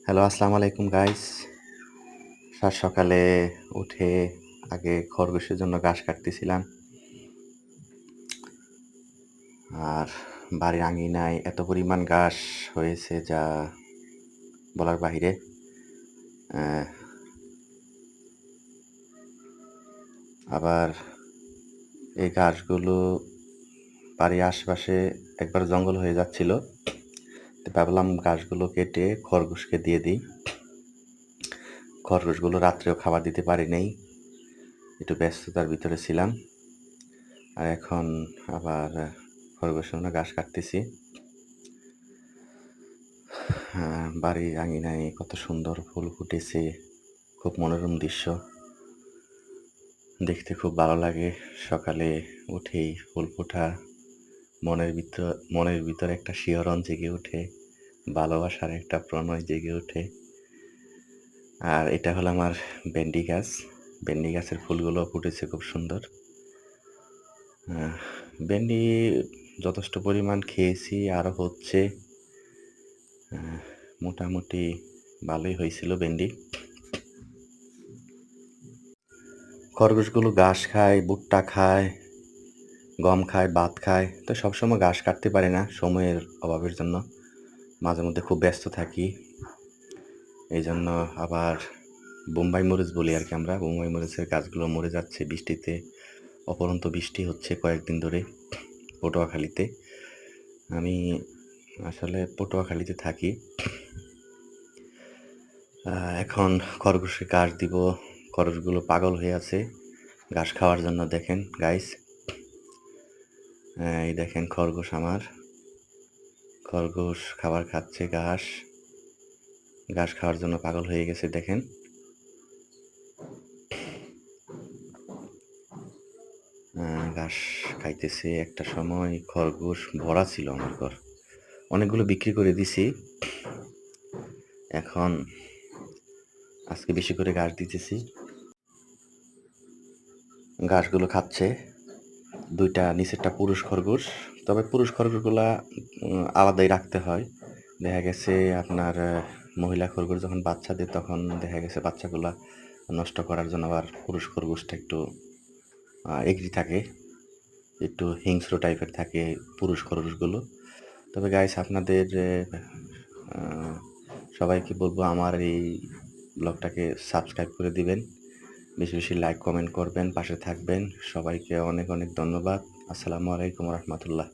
Hello, আসসালামু আলাইকুম guys. সাত সকালে উঠে আগে খরগোশের জন্য ঘাস কাটতেছিলাম। আর বাড়ির আঙিনায় এত পরিমাণ ঘাস হয়েছে যা বলার বাহিরে। অ্যা আবার এই ঘাসগুলো বাড়ির আশেপাশে একবার জঙ্গল হয়ে যাচ্ছিল। তো ভাবলাম ঘাসগুলো কেটে খরগোশকে দিয়ে দিই। খরগোশগুলো রাত্রেও খাবার দিতে পারি নাই। একটু ব্যস্ততার ভিতরে ছিলাম। আর এখন আবার খরগোশের জন্য ঘাস কাটতেছি। বাড়ির আঙিনায় কত সুন্দর ফুল ফুটেছে, খুব মনোরম দৃশ্য। দেখতে খুব ভালো লাগে। সকালে উঠেই ফুল ফোটা, মনের ভিতর একটা শিহরণ জেগে ওঠে, ভালোবাসার একটা প্রণয় জেগে ওঠে। আর এটা হলো আমার ভেন্ডি গাছ। ভেন্ডি গাছের ফুলগুলো ফুটেছে খুব সুন্দর। ভেন্ডি যথেষ্ট পরিমাণ খেয়েছি, আরও হচ্ছে। মোটামুটি ভালোই হয়েছিল ভেন্ডি। খরগোশগুলো ঘাস খায়, ভুট্টা খায়, গম খায়, ভাত খায়। তো সবসময় ঘাস কাটতে পারি না সময়ের অভাবের জন্য। মাঝে মধ্যে খুব ব্যস্ত থাকি। এই জন্য আবার বোম্বাই মরিচ বলি আর কি আমরা। বোম্বাই মরিচের গাছগুলো মরে যাচ্ছে বৃষ্টিতে। অপরন্ত বৃষ্টি হচ্ছে কয়েকদিন ধরে পটুয়াখালীতে। আমি আসলে পটুয়াখালীতে থাকি। এখন খরগোশকে ঘাস দিব। খরগোশগুলো পাগল হয়ে আছে ঘাস খাওয়ার জন্য। দেখেন গাইস, এই দেখেন খরগোশ আমার। খরগোশ খাবার খাচ্ছে, ঘাস খাওয়ার জন্য পাগল হয়ে গেছে। দেখেন, ঘাস খাইতেছে। একটা সময় খরগোশ ভরা ছিল আমার ঘর। অনেকগুলো বিক্রি করে দিছি। এখন আজকে বেশি করে ঘাস দিতেছি। ঘাসগুলো খাচ্ছে। দুইটা নিচেরটা পুরুষ খরগোশ। তবে পুরুষ খরগোশগুলা আলাদাই রাখতে হয়। দেখা গেছে আপনার মহিলা খরগোশ যখন বাচ্চা দেয় তখন দেখা গেছে বাচ্চাগুলা নষ্ট করার জন্য আবার পুরুষ খরগোশটা একটু এগ্রি থাকে, একটু হিংস্র টাইপের থাকে পুরুষ খরগোশগুলো। তবে গাইস, আপনাদের সবাইকে বলবো আমার এই ব্লগটাকে সাবস্ক্রাইব করে দিবেন, বেশি বেশি লাইক কমেন্ট করবেন, পাশে থাকবেন। সবাইকে অনেক অনেক ধন্যবাদ। আসসালামু আলাইকুম রহমতুল্লাহ।